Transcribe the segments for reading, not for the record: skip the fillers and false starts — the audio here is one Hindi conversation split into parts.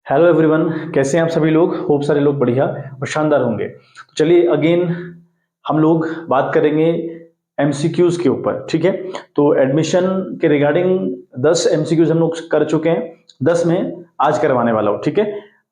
हेलो एवरीवन, कैसे हैं आप सभी लोग। होप सारे लोग बढ़िया और शानदार होंगे। तो चलिए अगेन हम लोग बात करेंगे एमसीक्यूज के ऊपर। ठीक है, तो एडमिशन के रिगार्डिंग 10 एमसीक्यूज हम लोग कर चुके हैं, 10 में आज करवाने वाला हूँ। ठीक है,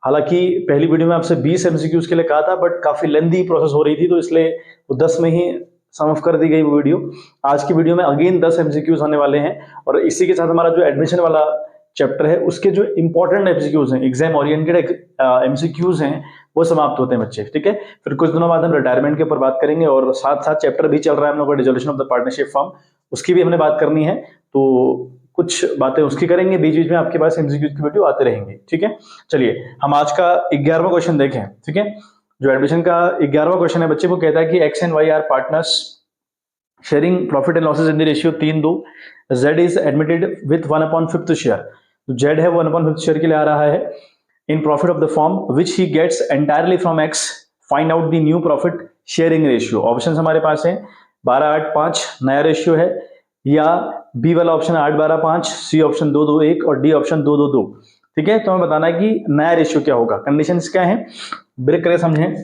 हालांकि पहली वीडियो में आपसे 20 एमसीक्यूज के लिए कहा था, बट काफी लेंदी प्रोसेस हो रही थी, तो इसलिए वो 10 में ही सम ऑफ कर दी गई वो वीडियो। आज की वीडियो में अगेन 10 एमसीक्यूज होने वाले हैं, और इसी के साथ हमारा जो एडमिशन वाला चैप्टर है उसके जो इंपॉर्टेंट एमसीक्यूज हैं, एग्जाम ओरिएंटेड एमसीक्यूज हैं, वो समाप्त होते हैं बच्चे। ठीक है, फिर कुछ दिनों बाद हम रिटायरमेंट के ऊपर बात करेंगे, और साथ साथ चैप्टर भी चल रहा है हम लोग का dissolution of the partnership form, उसकी भी हमने बात करनी है। तो कुछ बातें उसकी करेंगे, बीच बीच में आपके पास एमसीक्यूज की वीडियो आते रहेंगे। ठीक है, चलिए हम आज का 11वां क्वेश्चन देखें। ठीक है, जो एडमिशन का 11वां क्वेश्चन है बच्चे, वो कहता है कि X and Y are partners sharing profit and losses in the ratio 3-2, Z is admitted with 1/5 share। तो Z है वो 1/5 शेयर के लिए आ रहा है in profit of the firm which he gets entirely from X, find out the new profit sharing ratio। Options हमारे पास है 12-8-5 नया रेशियो है, या बी वाला ऑप्शन 8-12-5, सी ऑप्शन 2-2-1 और डी ऑप्शन 2-2-2। ठीक है, तो हमें बताना है कि नया रेशियो क्या होगा। कंडीशंस क्या है, ब्रेक करें समझें।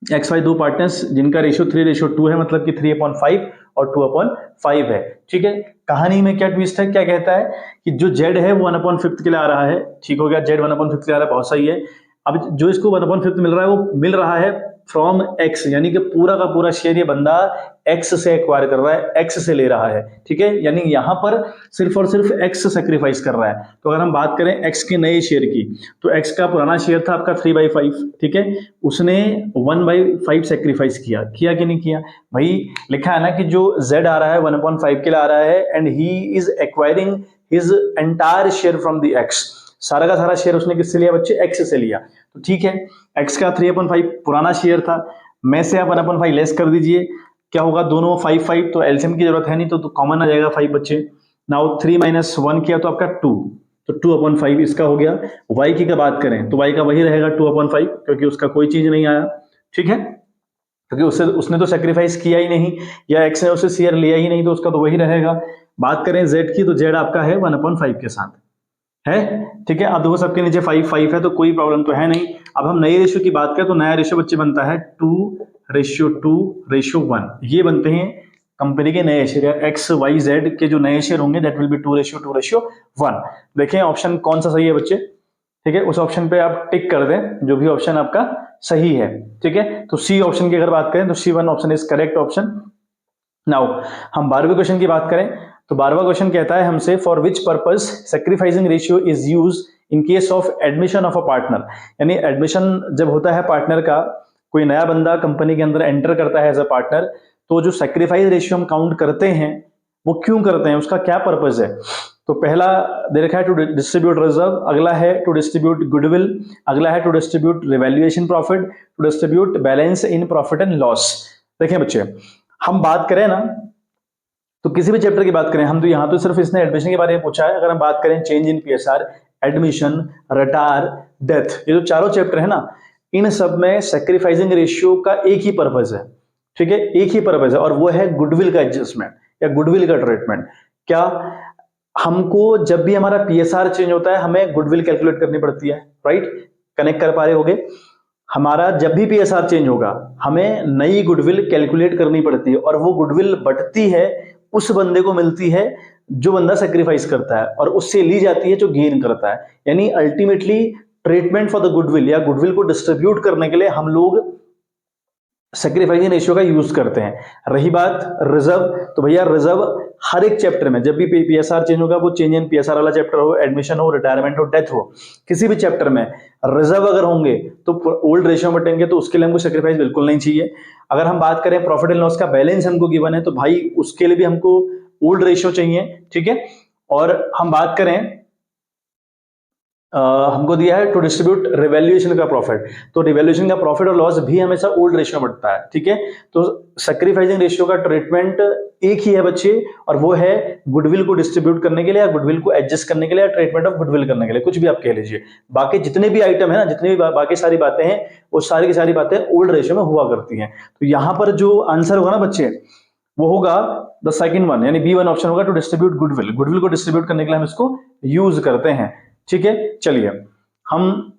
एक्स वाई दो पार्टनर्स जिनका रेशियो 3:2 है, मतलब कि 3/5 और 2/5 है। ठीक है, कहानी में क्या ट्विस्ट है, क्या कहता है कि जो जेड है वो 1/5 के लिए आ रहा है। ठीक हो गया, जेड 1/5 के लिए आ रहा है, बहुत सही है। अब जो इसको 1/5 मिल रहा है वो मिल रहा है फ्रॉम एक्स, यानी कि पूरा का पूरा शेयर ये बंदा एक्स से एक्वायर कर रहा है, एक्स से ले रहा है। ठीक है, यानी यहां पर सिर्फ और सिर्फ एक्स सेक्रीफाइस कर रहा है। तो अगर हम बात करें एक्स के नए शेयर की, तो एक्स का पुराना शेयर था आपका 3/5। ठीक है, उसने 1/5 सेक्रीफाइस किया कि नहीं किया भाई। लिखा है ना कि जो जेड आ रहा है 1/5 के लिए आ रहा है, and he is acquiring his entire share from the x. सारा का सारा शेयर उसने किससे लिया बच्चे, एक्स से लिया। तो ठीक है, एक्स का 3/5 पुराना शेयर था, में से आप 1/5 लेस कर दीजिए, क्या होगा, दोनों 5-5, तो एलसीएम की जरूरत है नहीं, तो कॉमन आ जाएगा 5 बच्चे। नाउ 3 - 1 किया तो आपका 2, तो 2/5 इसका हो गया। y की बात करें तो y का वही रहेगा 2/5, क्योंकि उसका कोई चीज नहीं आया। ठीक है, क्योंकि उसने तो सेक्रीफाइस किया ही नहीं, या एक्स ने उससे शेयर लिया ही नहीं, तो उसका तो वही रहेगा। बात करें जेड की, तो जेड आपका है 1/5 के साथ है। ठीक है, अब देखो सबके नीचे 5-5 है, तो कोई प्रॉब्लम तो है नहीं। अब हम नए रेशियो की बात करें तो नया रेशियो बच्चे बनता है 2:2:1। ये बनते हैं कंपनी के नए शेयर, एक्स वाई जेड के जो नए शेयर होंगे, दैट विल बी 2:2:1। देखें ऑप्शन कौन सा सही है बच्चे। ठीक है, उस ऑप्शन पे आप टिक कर दें जो भी ऑप्शन आपका सही है। ठीक है, तो सी ऑप्शन की अगर बात करें तो C1 option is correct option. Now हम 12वें क्वेश्चन की बात करें तो 12वां क्वेश्चन कहता है हमसे, for which purpose sacrificing ratio is use in case of admission of a partner. यानी एडमिशन जब होता है पार्टनर का, कोई नया बंदा कंपनी के अंदर एंटर करता है एज अ पार्टनर, तो जो सेक्रीफाइस रेशियो हम काउंट करते हैं वो क्यों करते हैं, उसका क्या पर्पज है। तो पहला दे रखा है टू डिस्ट्रीब्यूट रिजर्व, अगला है टू डिस्ट्रीब्यूट गुडविल, अगला है to distribute revaluation profit, to distribute balance in profit and loss. देखें बच्चे, हम बात करें ना तो किसी भी चैप्टर की बात करें, हम तो यहाँ तो सिर्फ इसने एडमिशन के बारे में पूछा है। अगर हम बात करें change in PSR, admission, retire, death, ये जो चारों चैप्टर है ना, इन सब में सेक्रीफाइसिंग रेशियो का एक ही पर्पज है। ठीक है, एक ही पर्पज है, और वो है गुडविल का एडजस्टमेंट या गुडविल का ट्रीटमेंट। क्या हमको जब भी हमारा पीएसआर चेंज होता है हमें गुडविल कैलकुलेट करनी पड़ती है, राइट। कनेक्ट कर पा रहे होगे, हमारा जब भी पीएसआर चेंज होगा हमें नई गुडविल कैलकुलेट करनी पड़ती है, और वो गुडविल बढ़ती है उस बंदे को मिलती है जो बंदा सेक्रीफाइस करता है, और उससे ली जाती है जो गेन करता है। यानी ultimately treatment for the goodwill या गुडविल को डिस्ट्रीब्यूट करने के लिए हम लोग सेक्रीफाइसिंग रेशियो का यूज करते हैं। रही बात रिजर्व, तो भैया रिजर्व हर एक चैप्टर में जब भी पीएसआर चेंज होगा, वो चेंज इन पीएसआर वाला चैप्टर हो, एडमिशन हो, रिटायरमेंट हो, डेथ हो, किसी भी चैप्टर में रिजर्व अगर होंगे तो ओल्ड रेशियो में बटेंगे, तो उसके लिए हमको सेक्रीफाइस बिल्कुल नहीं चाहिए। अगर हम बात करें प्रॉफिट एंड लॉस का बैलेंस हमको गिवन है, तो भाई उसके लिए भी हमको ओल्ड रेशियो चाहिए। ठीक है, और हम बात करें हमको दिया है टू डिस्ट्रीब्यूट रिवैल्यूएशन का प्रॉफिट, तो रिवैल्यूएशन का प्रॉफिट और लॉस भी हमेशा ओल्ड रेशियो में बढ़ता है। ठीक है, तो सैक्रिफाइसिंग रेशियो का ट्रीटमेंट एक ही है बच्चे, और वो है गुडविल को डिस्ट्रीब्यूट करने के लिए, या गुडविल को एडजस्ट करने के लिए, या ट्रीटमेंट ऑफ गुडविल करने के लिए, कुछ भी आप कह लीजिए। बाकी जितने भी आइटम है ना, जितनी भी बाकी सारी बातें हैं, वो सारी की सारी बातें ओल्ड रेशियो में हुआ करती हैं। तो यहां पर जो आंसर होगा ना बच्चे, वो होगा द सेकंड वन, यानी B1 ऑप्शन होगा, टू डिस्ट्रीब्यूट गुडविल। गुडविल को डिस्ट्रीब्यूट करने के लिए हम इसको यूज करते हैं। ठीक है, चलिए हम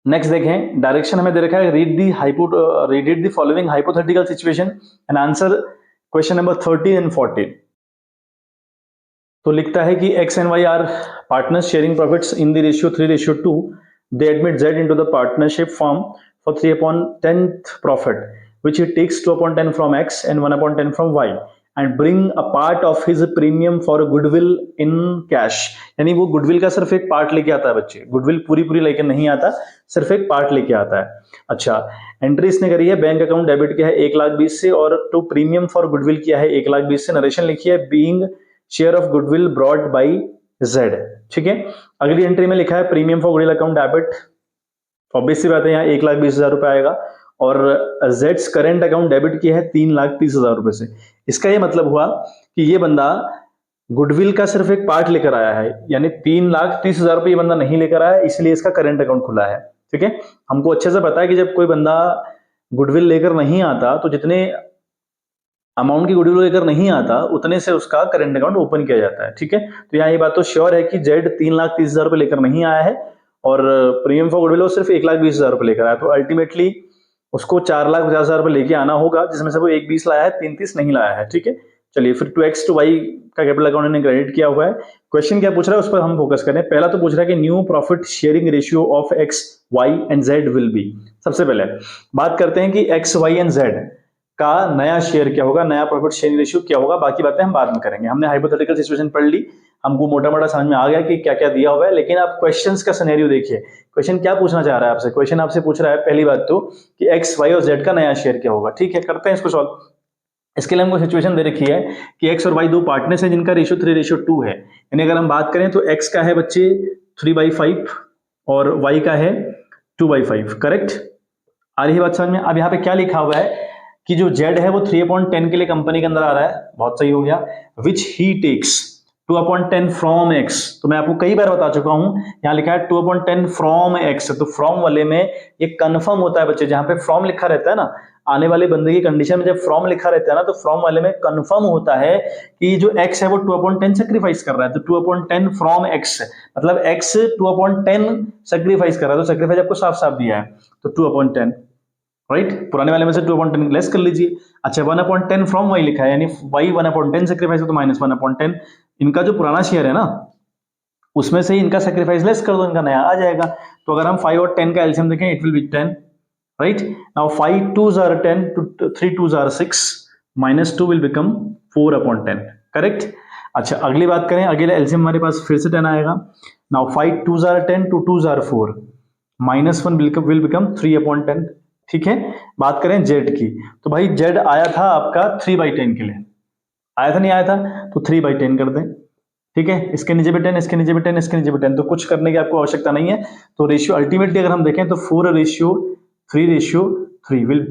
नेक्स्ट देखें, डायरेक्शन हमें दे रखा है, read the following hypothetical situation and answer question number 13 and 14। तो लिखता है कि X and Y are partners sharing profits in the ratio 3:2। They admit Z into the partnership firm for 3/10 profit which he takes 2/10 from x and 1/10 from y and bring a part of his premium for goodwill in cash। यानी वो गुडविल का सिर्फ एक पार्ट लेके आता है बच्चे, गुडविल पूरी पूरी लेके नहीं आता, सिर्फ एक पार्ट लेके आता है। अच्छा, एंट्री इसने करी है, बैंक अकाउंट डेबिट किया है 1,20,000 से और टू प्रीमियम फॉर गुडविल किया है 1,20,000 से। नरेशन लिखी है being share of goodwill brought by Z. ठीक है, अगली एंट्री में लिखा है premium for goodwill account debit, obvious सी बात है यहाँ 1,20,000 रुपए आएगा और जेड्स करेंट अकाउंट डेबिट किया है 3,30,000 रुपए से। इसका ये मतलब हुआ कि ये बंदा गुडविल का सिर्फ एक पार्ट लेकर आया है, यानी 3,30,000 रुपए ये बंदा नहीं लेकर आया, इसलिए इसका करेंट अकाउंट खुला है। ठीक है, हमको अच्छे से पता है कि जब कोई बंदा गुडविल लेकर नहीं आता तो जितने अमाउंट की गुडविल लेकर नहीं आता उतने से उसका करेंट अकाउंट ओपन किया जाता है। ठीक है, तो यहाँ ये बात तो श्योर है कि जेड 3,30,000 रुपए लेकर नहीं आया है और प्रीमियम फॉर गुडविल वो सिर्फ 1,20,000 रुपए लेकर आया, तो अल्टीमेटली उसको 4,50,000 रुपए लेके आना होगा, जिसमें से वो 1,20 लाया है, 3,30 नहीं लाया है। ठीक है, चलिए फिर 2x to y का कैपिटल अकाउंट ने क्रेडिट किया हुआ है। क्वेश्चन क्या पूछ रहा है उस पर हम फोकस करें। पहला तो पूछ रहा है कि new profit sharing ratio of X Y and Z will be. सबसे पहले बात करते हैं कि एक्स वाई एंड जेड का नया शेयर क्या होगा, नया प्रॉफिट शेयरिंग रेशियो क्या होगा, बाकी बातें हम बाद में करेंगे। हमने हाइपोथेटिकल सिचुएशन पढ़ ली, हमको मोटा मोटा समझ में आ गया कि क्या क्या दिया हुआ है, लेकिन आप क्वेश्चंस का सिनेरियो देखिए। क्वेश्चन क्या पूछना चाह रहा है आपसे, क्वेश्चन आपसे पूछ रहा है पहली बात तो कि एक्स वाई और जेड का नया शेयर क्या होगा। ठीक है, करते हैं इसको सॉल्व। इसके लिए हमको सिचुएशन दे रखी है कि एक्स और वाई दो पार्टनर्स हैं जिनका रेशियो 3:2 है। यानी अगर हम बात करें तो एक्स का है बच्चे 3/5 और वाई का है 2/5। करेक्ट, आ रही है बात समझ में। अब यहाँ पे क्या लिखा हुआ है कि जो जेड है वो 3/10 के लिए कंपनी के अंदर आ रहा है, बहुत सही हो गया। विच ही टेक्स 2/10 फ्रॉम एक्स, तो मैं आपको कई बार बता चुका हूं, यहां लिखा है 2/10 फ्रॉम एक्स, तो फ्रॉम वाले में ये कंफर्म होता है बच्चे, जहां पे फ्रॉम लिखा रहता है ना, आने वाले बंदे की कंडीशन में जब फ्रॉम लिखा रहता है ना, तो फ्रॉम वाले में कंफर्म होता है कि जो एक्स है वो 2/10 सेक्रीफाइस कर रहा है। तो 2/10 फ्रॉम एक्स मतलब एक्स 2/10 सेक्रीफाइस कर रहा है, तो सेक्रीफाइस आपको साफ साफ दिया है, तो 2/10 राइट, पुराने वाले में से 2/10 लेस कर लीजिए। अच्छा, 1/10 फ्रॉम वाई लिखा है, यानी वाई 1/10 सेक्रीफाइस है तो -1/10, इनका जो पुराना शेयर है ना उसमें से इनका सेक्रीफाइस लेस कर दो, इनका नया आ जाएगा। तो अगर हम 5 और 10 का एलसीएम देखें, it will be 10 right. Now 5 2s are 10, 3 2s are 6, -2 will become 4/10। Correct. अच्छा, अगली बात करें, अगले एलसीएम हमारे पास फिर से 10 आएगा। Now 5 2s are 10, 2 2s are 4, -1 will become 3/10। ठीक है, बात करें जेड की, तो भाई जेड आया था आपका 3/10 के लिए, आया था नहीं आया था, तो 3/10 कर दें। ठीक है, इसके नीचे भी 10, इसके नीचे भी 10, इसके नीचे भी 10, तो कुछ करने की आपको आवश्यकता नहीं है। तो रेशियो अल्टीमेटली अगर हम देखें तो 4:3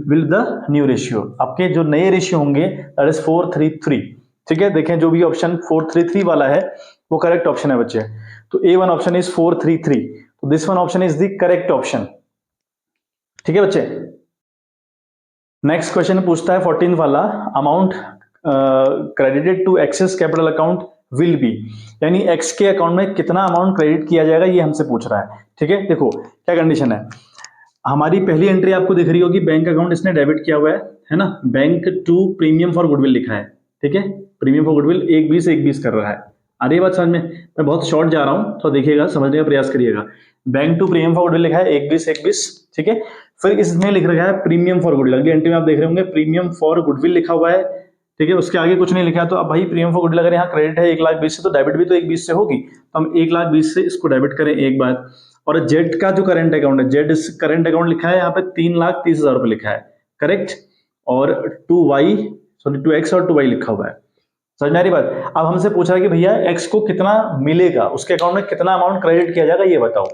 विल द न्यू रेशियो, आपके जो नए रेशियो होंगे दैट इज 4:3। ठीक है, देखें जो भी ऑप्शन 4:3 वाला है वो करेक्ट ऑप्शन है बच्चे। तो A1 ऑप्शन इज 4:3, तो this one option is the correct option. ठीक है बच्चे, नेक्स्ट क्वेश्चन पूछता है 14 वाला, amount credited to X's capital account will be, यानी एक्स के अकाउंट में कितना अमाउंट क्रेडिट किया जाएगा ये हमसे पूछ रहा है। ठीक है, देखो क्या कंडीशन है, हमारी पहली एंट्री आपको दिख रही होगी, बैंक अकाउंट इसने डेबिट किया हुआ है ना, bank to premium for goodwill लिखा है। ठीक है, प्रीमियम फॉर गुडविल 1:20 कर रहा है। आ रही है बात समझ में, मैं बहुत शॉर्ट जा रहा हूं तो देखिएगा, समझने का प्रयास करिएगा। Bank to premium for goodwill लिखा है 1:20। ठीक है, फिर इसमें लिख रखा है प्रीमियम फॉर गुडविल, अगली एंट्री में आप देख रहे होंगे प्रीमियम फॉर गुडविल लिखा हुआ है। ठीक है, उसके आगे कुछ नहीं लिखा, तो अब भाई प्रीमियम फॉर गुडविल अगर यहाँ क्रेडिट है 1,20,000 से, तो डेबिट भी तो 1:20 से होगी, तो हम 1,20,000 से इसको डेबिट करें एक बार। और जेड का जो करंट अकाउंट है, जेड करंट अकाउंट लिखा है यहाँ पे 3,30,000 रुपए लिखा है। करेक्ट, और 2x और 2y लिखा हुआ है। समझ में आ रही बात। अब हमसे पूछा है कि भैया एक्स को कितना मिलेगा, उसके अकाउंट में कितना अमाउंट क्रेडिट किया जाएगा ये बताओ।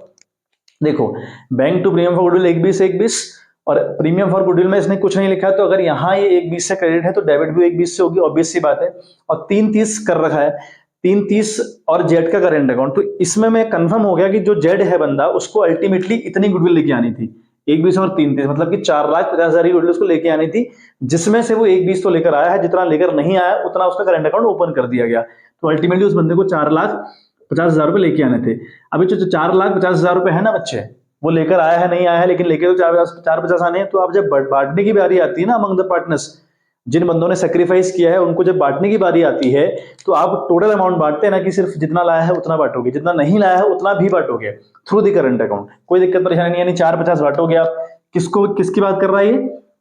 देखो, bank to premium for goodwill 1:20 और प्रीमियम फॉर गुडविल में इसने कुछ नहीं लिखा, तो अगर यहाँ ये 1:20 से क्रेडिट है तो डेबिट भी 1:20 से होगी, ऑब्वियस सी बात है। और 3:30 कर रखा है, 3:30 और जेड का करेंट अकाउंट, तो इसमें मैं कंफर्म हो गया कि जो जेड है बंदा उसको अल्टीमेटली इतनी गुडविल लेके आनी थी, 1:20 और 3:30, मतलब कि 4,50,000 की गुडविल उसको लेके आनी थी, जिसमें से वो 1:20 तो लेकर आया है, जितना लेकर नहीं आया उतना उसका करंट अकाउंट ओपन कर दिया गया। तो अल्टीमेटली उस बंदे को 4,50,000 50,000 रुपये लेके आने थे। अभी जो 4,50,000 रुपये है ना बच्चे, वो लेकर आया है नहीं आया है, लेकिन लेके तो 4,50 आने हैं। तो आप जब बांटने की बारी आती है ना अमंग द पार्टनर्स, जिन बंदों ने सेक्रीफाइस किया है उनको जब बांटने की बारी आती है, तो आप टोटल अमाउंट बांटते हैं ना, कि सिर्फ जितना लाया है उतना बांटोगे, जितना नहीं लाया है उतना भी बांटोगे थ्रू दी करंट अकाउंट। कोई दिक्कत परेशानी नहीं है, यानी 4,50 बांटोगे आप। किसको, किसकी बात कर रहा है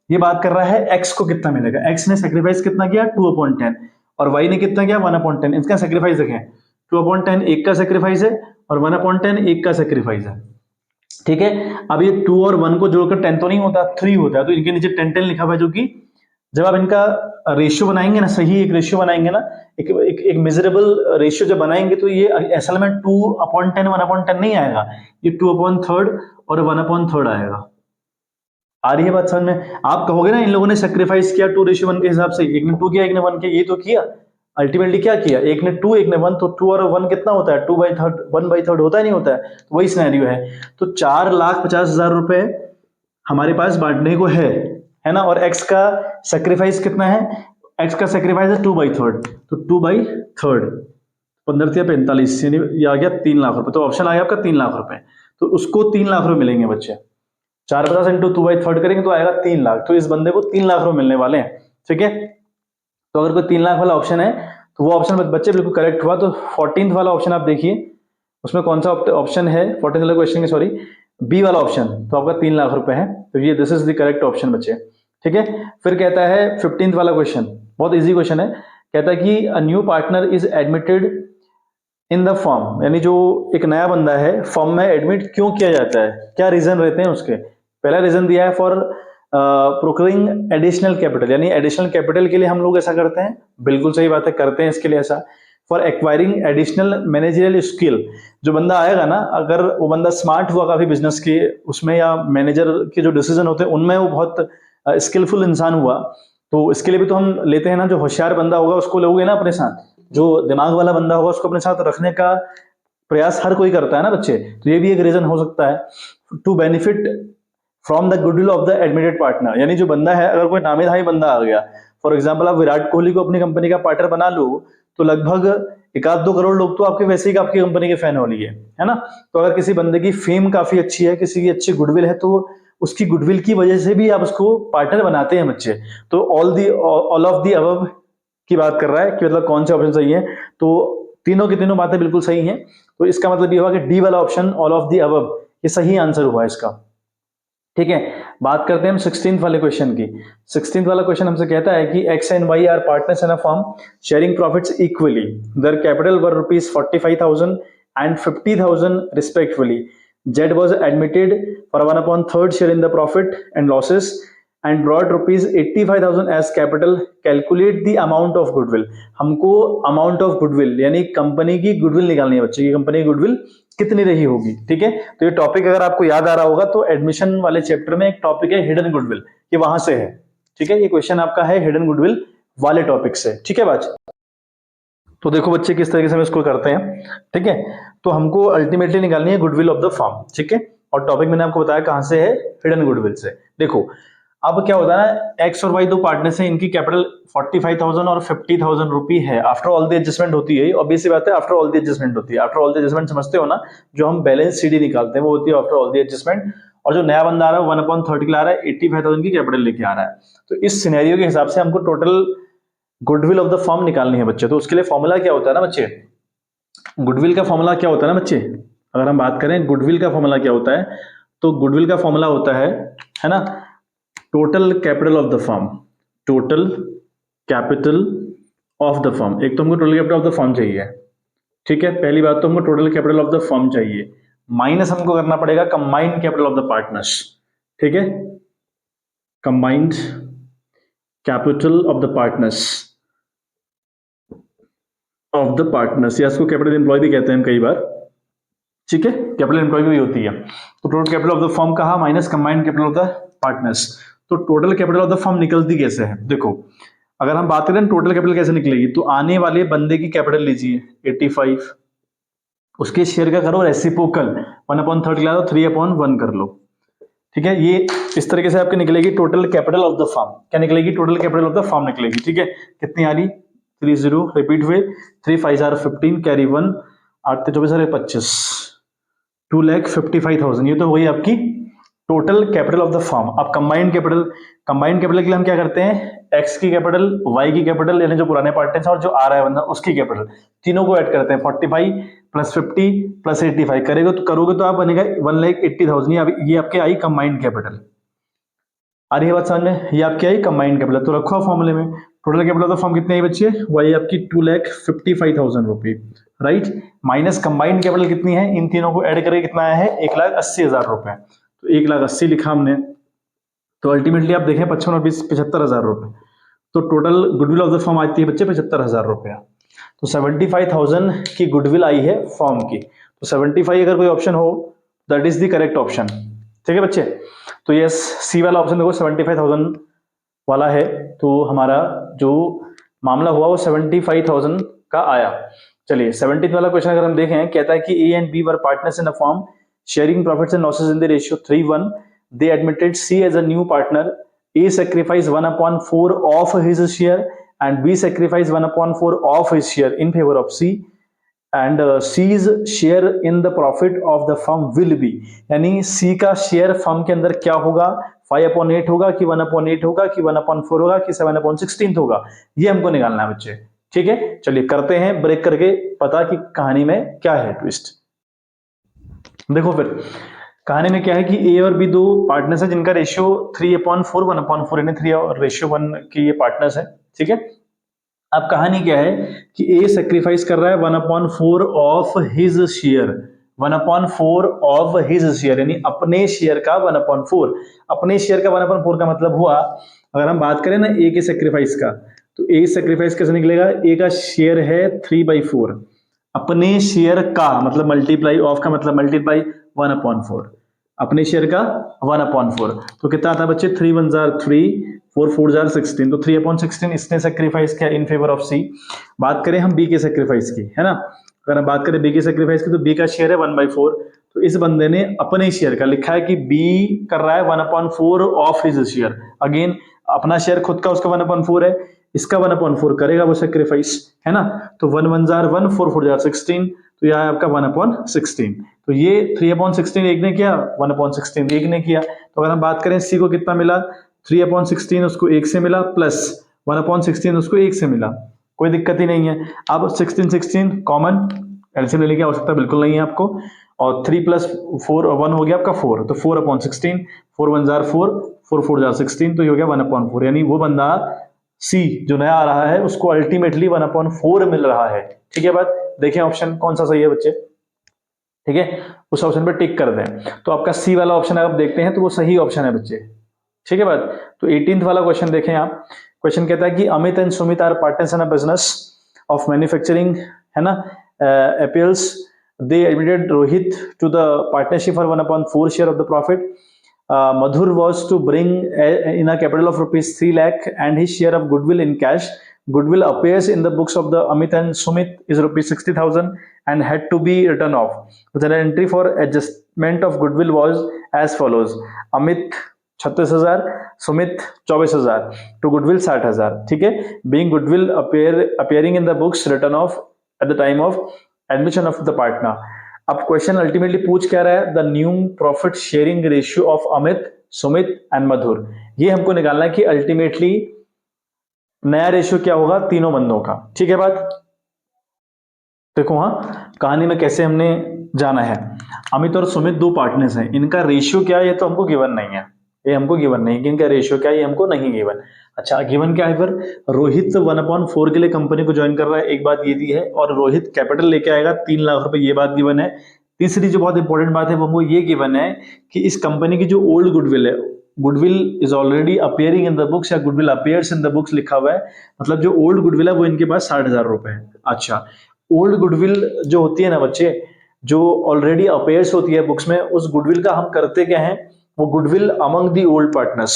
ये बात कर रहा है एक्स को कितना मिलेगा। एक्स ने सेक्रीफाइस कितना किया, 2/10, और वाई ने कितना किया, 1/10। इसका सेक्रीफाइस देखें, 2/10 एक का सेक्रीफाइस है और 1/10 एक का सेक्रीफाइस है। ठीक है, अब ये 2 और 1 को जोड़कर 10 तो नहीं होता, 3 होता है, तो इनके नीचे 10 10 लिखा हुआ है, जो कि जब आप इनका रेशियो बनाएंगे ना, सही एक रेशियो बनाएंगे ना, एक मेजरेबल रेशियो जब बनाएंगे, तो ये असल में 2/10 1/10 नहीं आएगा, ये 2/3 और 1/3 आएगा। आ रही है बात समझ में? आप कहोगे ना इन लोगों ने सेक्रीफाइस किया 2:1 के हिसाब से, एक ने 2 किया एक ने 1 किया, ये तो किया। अल्टीमेटली क्या किया, एक ने 2 एक ने 1, तो 2 और 1 कितना होता है, 2/3 1/3 होता है नहीं होता है, तो वही सिनेरियो है। तो 4,50,000 रुपए हमारे पास बांटने को है ना, और एक्स का सेक्रीफाइस कितना है, एक्स का सेक्रीफाइस है 2/3, तो 2/3 15 या 45, यानी ये आ गया 3 लाख रुपए। तो ऑप्शन आ गया आपका 3 लाख रुपए, तो उसको 3 लाख रुपए मिलेंगे बच्चे। 4,50 इंटू 2/3 करेंगे तो आएगा 3 लाख, तो इस बंदे को 3 लाख रुपए मिलने वाले हैं। ठीक है, तो अगर कोई 3 लाख वाला ऑप्शन है तो वो ऑप्शन बच्चे बिल्कुल करेक्ट हुआ। तो 14th वाला ऑप्शन आप देखिए, उसमें कौन सा ऑप्शन है 14th वाला क्वेश्चन में, सॉरी बी वाला ऑप्शन, तो आपका 3 लाख रुपए है, तो ये this is the correct option बच्चे। ठीक है, फिर कहता है 15th वाला क्वेश्चन, बहुत इजी क्वेश्चन है। कहता है कि a new partner is admitted in the form, यानी जो एक नया बंदा है फॉर्म में एडमिट क्यों किया जाता है, क्या रीजन रहते हैं उसके। पहला रीजन दिया है फॉर प्रोक्योरिंग एडिशनल कैपिटल, यानी एडिशनल कैपिटल के लिए हम लोग ऐसा करते हैं, बिल्कुल सही बात है, करते हैं इसके लिए ऐसा। For acquiring additional managerial skill, जो बंदा आएगा ना, अगर वो बंदा स्मार्ट हुआ काफी बिजनेस के उसमें, या मैनेजर के जो डिसीजन होते हैं उनमें वो बहुत स्किलफुल इंसान हुआ, तो इसके लिए भी तो हम लेते हैं ना। जो होशियार बंदा होगा उसको लोगे ना अपने साथ, जो दिमाग वाला बंदा होगा उसको अपने साथ रखने का प्रयास हर कोई करता है ना बच्चे, तो ये भी एक रीजन हो सकता है। To benefit from the goodwill of the admitted partner, यानी जो बंदा है, अगर कोई नामी धामी बंदा आ गया, फॉर एग्जाम्पल आप विराट कोहली को अपनी कंपनी का पार्टनर बना लो, तो लगभग 1-2 करोड़ लोग तो आपके वैसे ही आपकी कंपनी के फैन होने है ना। तो अगर किसी बंदे की फेम काफी अच्छी है, किसी की अच्छी गुडविल है, तो उसकी गुडविल की वजह से भी आप उसको पार्टनर बनाते हैं बच्चे। तो ऑल ऑफ दी अबव की बात कर रहा है कि मतलब कौन से ऑप्शन सही है, तो तीनों की तीनों बातें बिल्कुल सही हैं। तो इसका मतलब ये हुआ कि डी वाला option all of the above ये सही आंसर हुआ इसका। ठीक है, बात करते हैं हम 16th वाले क्वेश्चन की। 16th वाला क्वेश्चन हमसे कहता है कि X and Y are partners in a firm sharing profits equally, their capital were ₹45,000 and 50,000 respectively. Z was admitted for 1/3 share in the profit and losses and brought ₹85,000 as capital. Calculate the amount of goodwill. हमको amount of goodwill यानी कंपनी की गुडविल निकालनी है बच्चे की, कंपनी की गुडविल कितनी रही होगी। ठीक है, तो ये टॉपिक अगर आपको याद आ रहा होगा तो एडमिशन वाले चैप्टर में एक टॉपिक है हिडन गुडविल, ये वहां से है। ठीक है, ये क्वेश्चन आपका है हिडन गुडविल वाले टॉपिक से। ठीक है बात, तो देखो बच्चे किस तरीके से हम इसको करते हैं। ठीक है, तो हमको अल्टीमेटली निकालनी है गुडविल ऑफ द फर्म। ठीक है, और टॉपिक मैंने आपको बताया कहां से है, हिडन गुडविल से। देखो अब क्या होता है ना, एक्स और वाई दो पार्टनर्स हैं, इनकी कैपिटल 45,000 और 50,000 रुपी है। आफ्टर ऑल द एडजस्टमेंट होती है, ऑब्वियस सी बात है, आफ्टर ऑल द एडजस्टमेंट होती है। आफ्टर ऑल द एडजस्टमेंट समझते हो ना, जो हम बैलेंस सीडी निकालते हैं वो होती है आफ्टर ऑल द एडजस्टमेंट। और जो नया बंदा आ रहा है 1/30 ला रहा है, 85,000 की कैपिटल लेके आ रहा है। तो इस सिनेरियो के हिसाब से हमको total goodwill of the firm निकालनी है बच्चे। तो उसके लिए फॉर्मूला क्या होता है ना बच्चे, गुडविल का फॉर्मूला क्या होता है ना बच्चे, अगर हम बात करें गुडविल का फॉर्मूला क्या होता है, तो गुडविल का फॉर्मूला होता है ना, total capital of the firm, total capital of the firm. एक तो हमको total capital of the firm चाहिए, ठीक है, पहली बात तो हमको total capital of the firm चाहिए, माइनस हमको करना पड़ेगा combined capital of the partners. ठीक है, combined capital of the partners, of the partners, या इसको कैपिटल एम्प्लॉय भी कहते हैं कई बार। ठीक है, कैपिटल एम्प्लॉय भी होती है। तो total capital of the firm कहा minus combined capital of the partners. तो total capital of the firm निकलती कैसे है, देखो अगर हम बात करें टोटल कैपिटल कैसे निकलेगी, तो आने वाले बंदे की कैपिटल लीजिए 85, उसके शेयर का करो रेसिप्रोकल 1/3 ला दो, 3/1 कर लो। ठीक है, ये इस तरीके से आपकी निकलेगी total capital of the firm. क्या निकलेगी, total capital of the firm निकलेगी। ठीक है, कितनी आ रही 30, रिपीट हुए 3 5 15 कैरी 1 8 24 25, 2,55,000, ये तो वही आपकी total capital of the firm. अब कंबाइंड कैपिटल के लिए हम क्या करते हैं, एक्स की कैपिटल, वाई की कैपिटल, यानी जो पुराने पार्टनर्स और जो आ रहा है बंदा उसकी कैपिटल, तीनों को ऐड करते हैं। 45 प्लस 50 प्लस 85 करोगे तो आप बनेगा 1,80,000, ये आपके आई कंबाइंड कैपिटल। आ रही है बात समझ में, ये आपकी आई कंबाइंड कैपिटल। तो रखो फॉर्मूले में, total capital of the firm कितनी आई बच्चे, वही आपकी 2,55,000 रुपए, राइट। माइनस कंबाइंड कैपिटल कितनी है, इन तीनों को ऐड करके कितना आया है, 1,80,000 रुपए। तो 1,80,000 लिखा हमने, तो अल्टीमेटली आप देखें 55 और 20 75,000 रुपए। तो total goodwill of the firm आती है बच्चे 75,000 रुपया। तो 75,000 की गुडविल आई है फर्म की। तो 75 अगर कोई ऑप्शन हो, that is the correct option. ठीक है बच्चे, तो यस सी वाला ऑप्शन देखो 75,000 वाला है। तो हमारा जो मामला हुआ वो 75,000 का आया। चलिए 17 वाला क्वेश्चन अगर हम देखें, कहता है कि A and B were partners in a firm sharing profits and losses in the ratio 3:1. They admitted C as a new partner. A sacrificed 1/4 of his share and B sacrificed 1/4 of his share in favor of C. And C's share in the profit of the firm will be, यानी C का शेयर फर्म के अंदर क्या होगा, 5/8 होगा कि 1/8 होगा कि 1/4 होगा कि 7/16 होगा, ये हमको निकालना है बच्चे। ठीक है, चलिए करते हैं ब्रेक करके पता कि कहानी में क्या है ट्विस्ट। देखो फिर कहानी में क्या है कि ए और बी दो पार्टनर्स हैं जिनका रेशियो 3/4 1/4 यानी 3 और रेशियो 1 के ये पार्टनर्स हैं। ठीक है, अब कहानी क्या है कि ए सेक्रीफाइस कर रहा है 1/4 of his share, 1/4 of his share यानी अपने शेयर का 1/4। अपने शेयर का 1/4 का मतलब हुआ, अगर हम बात करें ना ए के सेक्रीफाइस का, तो ए सेक्रीफाइस कैसे निकलेगा, ए का शेयर है 3/4, अपने शेयर का मतलब मल्टीप्लाई, ऑफ का मतलब मल्टीप्लाई 1/4, अपने शेयर का 1/4। तो कितना आता है बच्चे, 3 1 3 4 4 16, तो 3/16 इसने सेक्रीफाइस किया इन फेवर ऑफ सी। बात करें हम बी के सेक्रीफाइस की, है ना, अगर हम बात करें बी के सेक्रीफाइस की, तो बी का शेयर है 1/4। तो इस बंदे ने अपने शेयर का लिखा है कि बी कर रहा है 1/4 ऑफ हिज शेयर। अगेन अपना शेयर खुद का उसका 1/4 है, इसका 1/4 करेगा वो सेक्रीफाइस, है ना। तो 1 1 1 4 4 16, तो यह है आपका 1/16। तो ये 3/16 एक ने किया, 1/16 एक ने किया। तो अगर हम बात करें सी को कितना मिला, 3/16 उसको एक से मिला प्लस 1/16 उसको एक से मिला, कोई दिक्कत ही नहीं है। अब 16 16 कॉमन एलसीएम लेने की आवश्यकता बिल्कुल नहीं है आपको, और 3 + 4 1 हो गया आपका 4, तो 4/16, 4 1 4 4 4 16, तो ये हो गया 1/4। यानी वो बंदा सी जो नया आ रहा है उसको अल्टीमेटली 1/4 मिल रहा है। ठीक है बात, देखें ऑप्शन कौन सा सही है बच्चे। ठीक है, उस ऑप्शन पे टिक कर दें। तो आपका सी वाला ऑप्शन अगर आप देखते हैं तो वो सही ऑप्शन है बच्चे। ठीक है बात, तो 18th वाला क्वेश्चन देखें आप। क्वेश्चन कहता है कि Amit and Sumit are partners in a business of manufacturing, है ना, apparels. They admitted Rohit to the partnership for 1/4 share of the profit. Madhur was to bring in a capital of rupees 3 lakh and his share of goodwill in cash. Goodwill appears in the books of the Amit and Sumit is rupees 60,000 and had to be written off. The entry for adjustment of goodwill was as follows. Amit 36,000, Sumit 24,000, to goodwill 60,000. ठीक है, being goodwill appearing in the books written off at the time of admission of the partner. अब क्वेश्चन अल्टीमेटली पूछ क्या रहा है, the new profit sharing ratio of Amit, Sumit and Madhur. ये हमको निकालना है कि अल्टीमेटली नया रेशियो क्या होगा तीनों बंदों का। ठीक है बात, देखो हाँ कहानी में कैसे हमने जाना है। अमित और सुमित दो पार्टनर्स हैं, इनका रेशियो क्या है ये तो हमको गिवन नहीं है, ये हमको गिवन नहीं कि इनका रेशियो क्या है, ये हमको नहीं गिवन। अच्छा गिवन क्या है फिर, रोहित 1/4 के लिए कंपनी को ज्वाइन कर रहा है, एक बात ये दी है, और रोहित कैपिटल लेके आएगा 3 लाख रुपए, ये बात गिवन है। तीसरी जो बहुत इंपॉर्टेंट बात है वो ये गिवन है कि इस कंपनी की जो ओल्ड गुडविल है, goodwill is already appearing in the books या goodwill appears in the books लिखा हुआ है, मतलब जो ओल्ड गुडविल है वो इनके पास 60,000 रुपए है। अच्छा, ओल्ड गुडविल जो होती है ना बच्चे, जो ऑलरेडी अपेयर्स होती है बुक्स में, उस गुडविल का हम करते क्या है, वो goodwill among the old partners,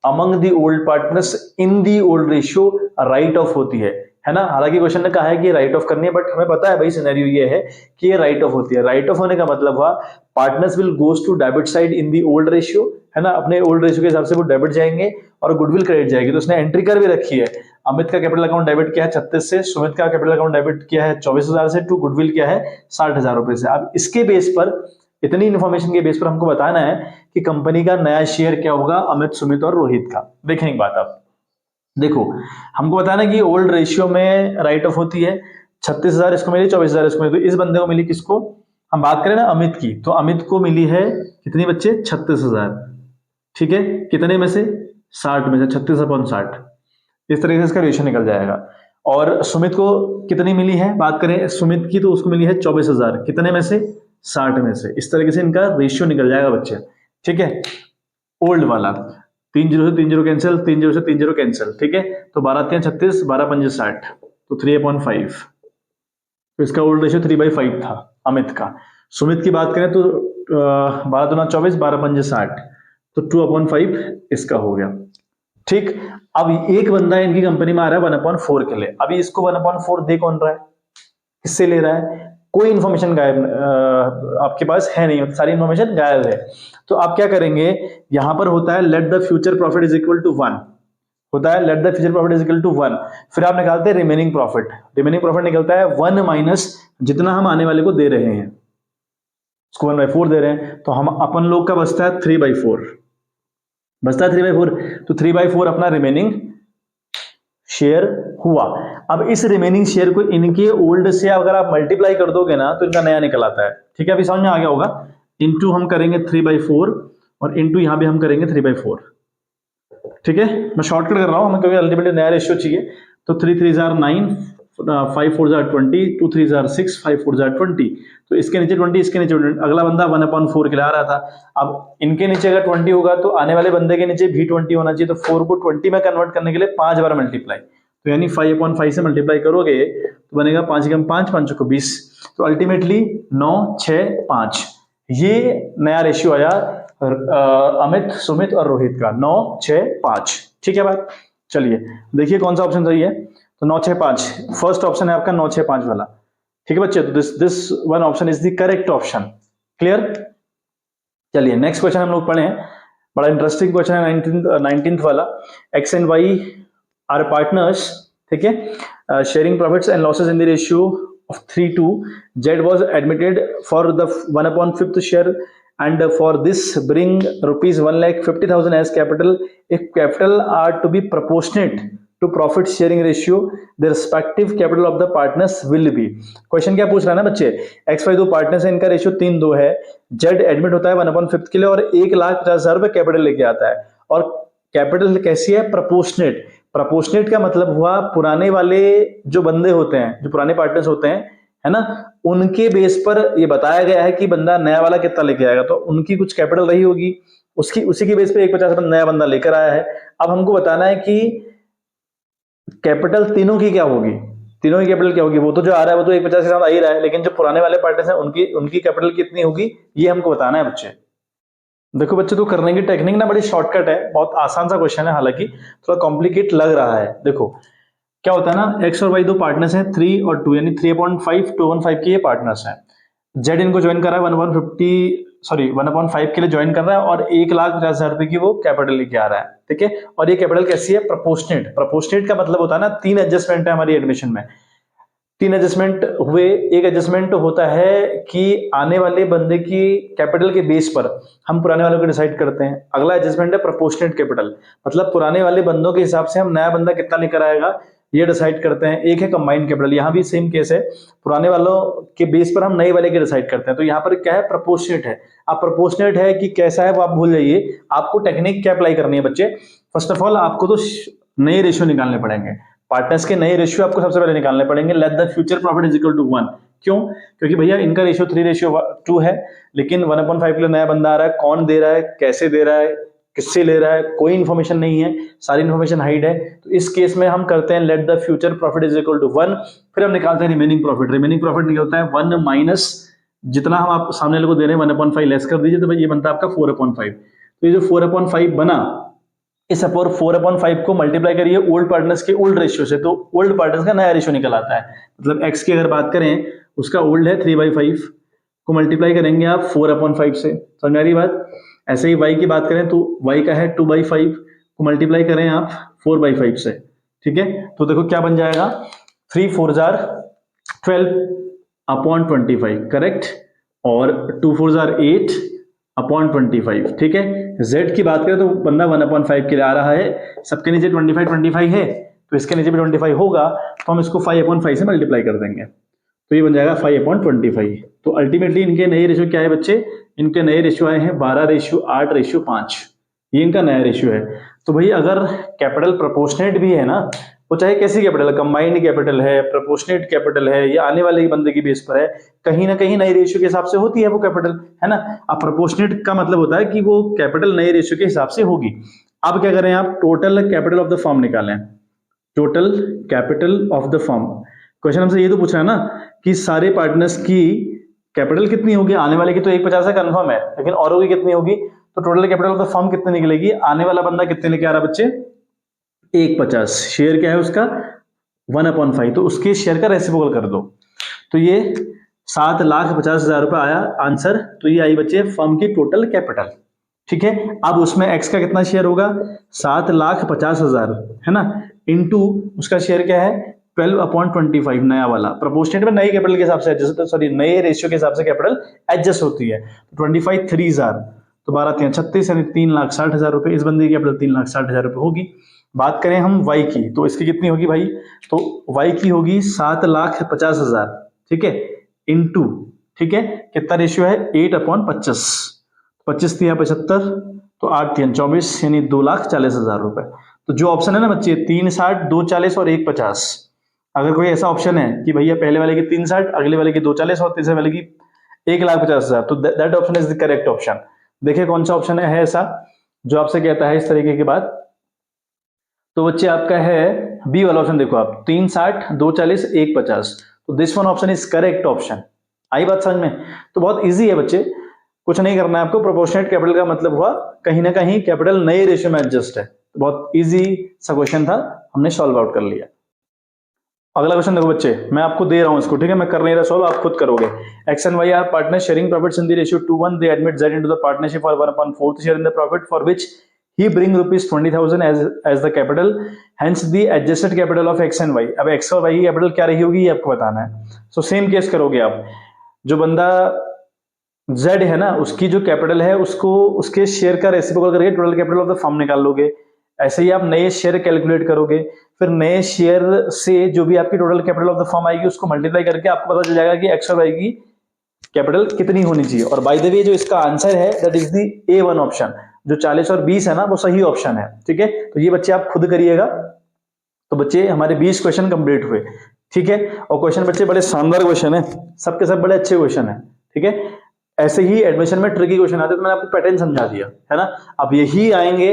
among the old partners in the old ratio right of होती है ना। हालांकि क्वेश्चन ने कहा है कि राइट ऑफ करनी है, बट हमें पता है भाई सिनेरियो ये है कि ये राइट ऑफ होती है। राइट ऑफ होने का मतलब हुआ partners will goes to debit side in the old ratio है ना, अपने ओल्ड रेशियो के हिसाब से वो डेबिट जाएंगे और गुडविल क्रेडिट जाएगी। तो उसने एंट्री कर भी रखी है, अमित का कैपिटल अकाउंट डेबिट किया है 36 से, सुमित का कैपिटल अकाउंट डेबिट किया है 24,000 से, टू गुडविल किया है 60,000 रुपए से। अब इसके बेस पर, इतनी इन्फॉर्मेशन के बेस पर हमको बताना है कि कंपनी का नया शेयर क्या होगा अमित, सुमित और रोहित का। देखें एक बात, आप देखो, हमको बताना है कि ओल्ड रेशियो में राइट ऑफ होती है, 36,000 इसको मिली, 24,000 इसको मिली, तो इस बंदे को मिली किसको, हम बात करें ना अमित की, तो अमित को मिली है कितनी बच्चे, 36,000, ठीक है, कितने में से, 60 में से, 36/60, इस तरीके से इसका रेशियो निकल जाएगा। और सुमित को कितनी मिली है, बात करें सुमित की, तो उसको मिली है 24,000, कितने में से, 60 में से, इस तरीके से इनका रेशियो निकल जाएगा बच्चे, ठीक है। ओल्ड वाला 3 0 से 3 0 कैंसिल, 3 0 से 3 0 कैंसिल, ठीक है, तो 12 3 36, 12 5 60, तो 3/5, तो इसका ओल्ड रेशियो 3/5 था अमित का। सुमित की बात करें तो 12 दूना 24, 12 5 60, तो 2/5 इसका हो गया, ठीक। अब एक बंदा इनकी कंपनी में आ रहा है 1/4 के लिए, अभी इसको 1/4 दे कौन रहा है, किससे ले रहा है, कोई इंफॉर्मेशन गायब आपके पास है नहीं, सारी इंफॉर्मेशन गायब है। तो आप क्या करेंगे, यहां पर होता है let the future profit is equal to 1, होता है let the future profit is equal to 1, फिर आप निकालते हैं रिमेनिंग प्रॉफिट, रिमेनिंग प्रॉफिट निकलता है 1 माइनस जितना हम आने वाले को दे रहे हैं, उसको 1/4 दे रहे हैं, तो हम अपन लोग का बचता है 3/4, बचता है 3/4, तो 3/4 अपना रिमेनिंग शेयर हुआ। अब इस रिमेनिंग शेयर को इनके ओल्ड से अगर आप मल्टीप्लाई कर दोगे ना, तो इनका नया निकल आता है, ठीक है, अभी समझ में आ गया होगा। इंटू हम करेंगे 3/4 और इंटू यहां भी हम करेंगे 3/4, ठीक है, मैं शॉर्टकट कर रहा हूं, हमें क्योंकि अल्टीमेटली नया रेशियो चाहिए। तो 3 3 जार 9, 5 4 जार 20, 2 3 जार 6, 5 4 जार 20, तो इसके नीचे 20, इसके नीचे 20, अगला बंदा 1/4 के लिए आ रहा था। अब इनके नीचे अगर 20 होगा तो आने वाले बंदे के नीचे भी 20 होना चाहिए, तो 4 को 20 में कन्वर्ट करने के लिए 5 बार मल्टीप्लाई, तो यानी 5/5 से मल्टीप्लाई करोगे तो बनेगा 5 × 5, 5 को 20, तो अल्टीमेटली 9 6 5, ये नया रेशियो आया अमित, सुमित और रोहित का, 9 6 5, ठीक है बात। चलिए देखिए कौन सा ऑप्शन सही है, तो 9 6 5 फर्स्ट ऑप्शन है आपका, 9 6 5 वाला, ठीक है बच्चे, तो this one option is the correct option, clear. चलिए नेक्स्ट क्वेश्चन हम लोग पढ़े हैं, बड़ा इंटरेस्टिंग क्वेश्चन है 19th वाला। X and Y are partners, ठीक है, sharing profits and losses in the ratio of 3:2. Z was admitted for the 1/5 share and for this bring rupees 1,50,000 as capital. If capital are to be proportionate to profit sharing ratio, the respective capital of the partners will be. Question क्या पूछ रहा है ना बच्चे, एक्स वाई दो पार्टनर्स है, इनका रेशियो 3:2 है, जेड एडमिट होता है 1/5 के लिए और 1,50,000 रुपए कैपिटल लेके आता है, और कैपिटल कैसी है, प्रोपोर्शनेट। प्रोपोर्शनेट का मतलब हुआ पुराने वाले जो बंदे होते हैं, जो पुराने पार्टनर्स होते हैं, है ना, उनके बेस पर ये बताया गया है कि बंदा नया वाला कितना लेके आएगा, तो उनकी कुछ कैपिटल रही होगी, उसकी उसी के बेस पे 1,50,000 नया बंदा लेकर आया है। अब हमको बताना है कि कैपिटल तीनों की क्या होगी, तीनों की कैपिटल क्या होगी, वो तो जो आ रहा है वो तो 1,50,000 के साथ आ ही रहा है, लेकिन जो पुराने वाले पार्टनर्स हैं उनकी कैपिटल कितनी होगी, ये हमको बताना है बच्चे। देखो बच्चे, तो करने की टेक्निक ना बड़ी शॉर्टकट है, बहुत आसान सा क्वेश्चन है, हालांकि थोड़ा कॉम्प्लिकेट लग रहा है। देखो क्या होता है ना, एक्स और वाई दो पार्टनर्स हैं, 3 और 2, यानी 3/5 2/5 के ये पार्टनर्स हैं। जेड इनको ज्वाइन कर रहा है 1/5 के लिए ज्वाइन कर रहा है और 1,50,000 रुपए की वो कैपिटल लेके आ रहा है, ठीक है, और ये कैपिटल कैसी है, प्रोपोर्शनेट। प्रोपोर्शनेट का मतलब होता है ना, 3 एडजस्टमेंट है हमारी एडमिशन में, 3 एडजस्टमेंट हुए। एक एडजस्टमेंट होता है कि आने वाले बंदे की कैपिटल के बेस पर हम पुराने वालों को डिसाइड करते हैं, अगला एडजस्टमेंट है प्रोपोर्शनेट कैपिटल, मतलब पुराने वाले बंदों के हिसाब से हम नया बंदा कितना लेकर आएगा ये डिसाइड करते हैं। एक है कंबाइंड कैपिटल, यहां भी सेम केस है, पुराने वालों के बेस पर हम नए वाले के डिसाइड करते हैं, तो यहाँ पर क्या है, प्रोपोर्शनेट है। अब प्रोपोर्शनेट है कि कैसा है वो आप भूल जाइए, आपको टेक्निक क्या अप्लाई करनी है बच्चे, फर्स्ट ऑफ ऑल आपको तो नए रेशियो निकालने पड़ेंगे, पार्टनर्स के नए रेशियो आपको सबसे पहले निकालने पड़ेंगे। Let the future profit is equal to 1, क्यों, क्योंकि भैया इनका रेशियो 3:2 है, लेकिन 1/5 के लिए नया बंदा आ रहा है, कौन दे रहा है, कैसे दे रहा है, किससे ले रहा है, कोई इन्फॉर्मेशन नहीं है, सारी इन्फॉर्मेशन हाइड है, तो इस केस में हम करते हैं let the future profit is equal to 1, फिर हम निकालते हैं रिमेनिंग प्रॉफिट। रिमेनिंग प्रॉफिट निकलता है 1 माइनस जितना हम आप सामने वाले को दे रहे हैं 1/5 लेस कर दीजिए, तो भाई ये बनता है आपका 4/5। तो ये जो 4/5 बना, इस 4/5 को मल्टीप्लाई करिए ओल्ड पार्टनर्स के ओल्ड रेशियो से, तो ओल्ड पार्टनर्स का नया रेशियो निकल आता है। मतलब एक्स की अगर बात करें उसका ओल्ड है 3/5, को मल्टीप्लाई करेंगे आप 4/5 से, समझ आ रही बात। ऐसे ही y की बात करें तो y का है 2/5 को मल्टीप्लाई करें आप 4/5 से, ठीक है। तो देखो क्या बन जाएगा, 3 4 जार 12/25, करेक्ट, और 2 4 जार 8/25, ठीक है। z की बात करें तो बंदा 1/5 के लिए आ रहा है, सबके नीचे 25 है तो इसके नीचे भी 25 होगा, तो हम इसको 5/5 से मल्टीप्लाई कर देंगे, तो ये बन जाएगा 5/25। तो अल्टीमेटली इनके नए रेशियो क्या है बच्चे, इनके नए रेशियो आए हैं 12:8:5, ये इनका नया रेशियो है। तो भाई अगर कैपिटल प्रोपोर्शनेट भी है ना, वो चाहे कैसी कैपिटल, कंबाइंड कैपिटल है, प्रोपोर्शनेट कैपिटल है, या आने वाले बंदे की बेस पर है, कहीं ना कहीं नए रेशियो के हिसाब से होती है वो कैपिटल, है ना। अब प्रोपोर्शनेट का मतलब होता है कि वो कैपिटल नए रेशियो के हिसाब से होगी। अब क्या करें, आप total capital of the firm निकालें, total capital of the firm. Question हमसे ये तो पूछ रहा है ना कि सारे पार्टनर्स की कैपिटल कितनी होगी, आने वाले की तो 150 है कंफर्म है, लेकिन औरों की कितनी होगी, तो total capital of the firm कितनी निकलेगी, आने वाला बंदा कितने लेके आ रहा बच्चे, 150, शेयर क्या है उसका 1/5, तो उसके शेयर का रेसिप्रोकल कर दो, तो ये 7,50,000 रुपए आया आंसर। तो ये आई बच्चे फर्म की टोटल कैपिटल, ठीक है। अब उसमें एक्स का कितना शेयर होगा, 7,50,000, है ना, इनटू उसका शेयर क्या है 12/25, नया वाला। प्रोपोर्शनेट में नई कैपिटल के हिसाब से एडजस्ट, सॉरी नए रेशियो के हिसाब से कैपिटल एडजस्ट होती है। 25 3 जार, तो 12 3 36, यानी 3,60,000 रुपए, इस बंदे की कैपिटल 3,60,000 रुपए होगी। बात करें हम वाई की, तो इसकी कितनी होगी भाई, तो वाई की होगी 7,50,000, ठीक है, इनटू, ठीक है, कितना रेशियो है 8/25, 25 3 75, तो 8 3 24, यानी 2,40,000 रुपए। तो जो ऑप्शन है ना बच्चे 360, 240 और 150, अगर कोई ऐसा ऑप्शन है कि भैया पहले वाले की 360, अगले वाले की 240 और तीसरे वाले की 1,50,000, तो that option is the correct option. देखिए कौन सा ऑप्शन है ऐसा जो आपसे कहता है इस तरीके की बात, तो बच्चे आपका है बी वाला ऑप्शन। देखो आप 360, 240, 150, तो this one option is correct option. आई बात समझ में। तो बहुत इजी है बच्चे, कुछ नहीं करना है आपको। प्रोपोर्शनेट कैपिटल का मतलब हुआ कहीं ना कहीं कैपिटल नए रेशियो में एडजस्ट है। तो बहुत इजी सा क्वेश्चन था, हमने सॉल्व आउट कर लिया। अगला क्वेश्चन देखो बच्चे, मैं आपको दे रहा हूं इसको, ठीक है, मैं कर नहीं रहा सॉल्व, आप खुद करोगे। X and Y are partner sharing profits in the ratio 2:1, they admit Z into the partnership for 1/4 share in the profit for which he bring rupees 20,000 as the capital, hence the adjusted capital of x and y। अब x और y की कैपिटल क्या रही होगी ये आपको बताना है। सो सेम केस करोगे आप, जो बंदा z है ना उसकी जो कैपिटल है उसको उसके शेयर का रेसिप्रोकल करके total capital of the firm निकाल लोगे। ऐसे ही आप नए शेयर कैलकुलेट करोगे, फिर नए शेयर से जो भी आपकी total capital of the firm आएगी उसको मल्टीप्लाई करके आपको पता चल जाएगा कि x और y की कैपिटल कितनी होनी चाहिए। और बाय द वे जो इसका आंसर है that is the A1 option, जो 40 और 20 है ना वो सही ऑप्शन है, ठीक है। तो ये बच्चे आप खुद करिएगा। तो बच्चे हमारे 20 क्वेश्चन कंप्लीट हुए, ठीक है। और क्वेश्चन बच्चे बड़े शानदार क्वेश्चन है, सबके सब बड़े अच्छे क्वेश्चन है, ठीक है। ऐसे ही एडमिशन में ट्रिकी क्वेश्चन आते तो मैंने आपको पैटर्न समझा दिया है ना। अब यही आएंगे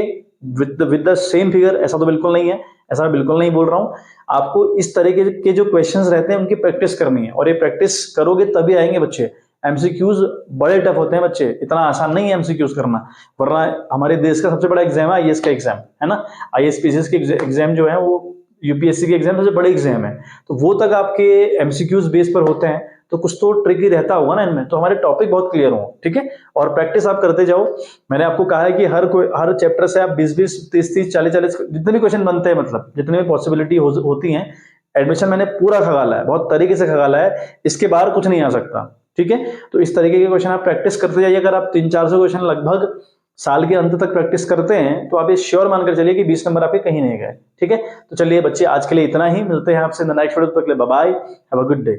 विद द सेम फिगर, ऐसा तो बिल्कुल नहीं है, ऐसा मैं बिल्कुल नहीं बोल रहा हूं। आपको इस तरीके के जो क्वेश्चंस रहते हैं उनकी प्रैक्टिस करनी है, और ये प्रैक्टिस करोगे तभी आएंगे बच्चे। एमसीक्यूज बड़े टफ होते हैं बच्चे, इतना आसान नहीं है एमसीक्यूज करना, वरना हमारे देश का सबसे बड़ा एग्जाम है आईएएस का एग्जाम, है ना। आईएएस पीसीएस के एग्जाम जो है वो यूपीएससी के एग्जाम सबसे बड़े एग्जाम है, तो वो तक आपके एमसीक्यूज बेस पर होते हैं, तो कुछ तो ट्रिकी रहता होगा ना इनमें, तो हमारे टॉपिक बहुत क्लियर हो, ठीक है। और प्रैक्टिस आप करते जाओ। मैंने आपको कहा है कि हर चैप्टर से आप 20-20, 30-30, 40-40 जितने भी क्वेश्चन बनते हैं, मतलब जितने भी पॉसिबिलिटी होती हैं, एडमिशन मैंने पूरा खगाला है, बहुत तरीके से खगाला है, इसके बाहर कुछ नहीं आ सकता, ठीक है। तो इस तरीके के क्वेश्चन आप प्रैक्टिस करते जाइए। अगर आप 300-400 क्वेश्चन लगभग साल के अंत तक प्रैक्टिस करते हैं तो आप ये श्योर मानकर चलिए कि 20 नंबर आपके कहीं नहीं गए, ठीक है। तो चलिए बच्चे आज के लिए इतना ही, मिलते हैं आपसे नेक्स्ट वीडियो, तक के लिए bye bye, have a good day.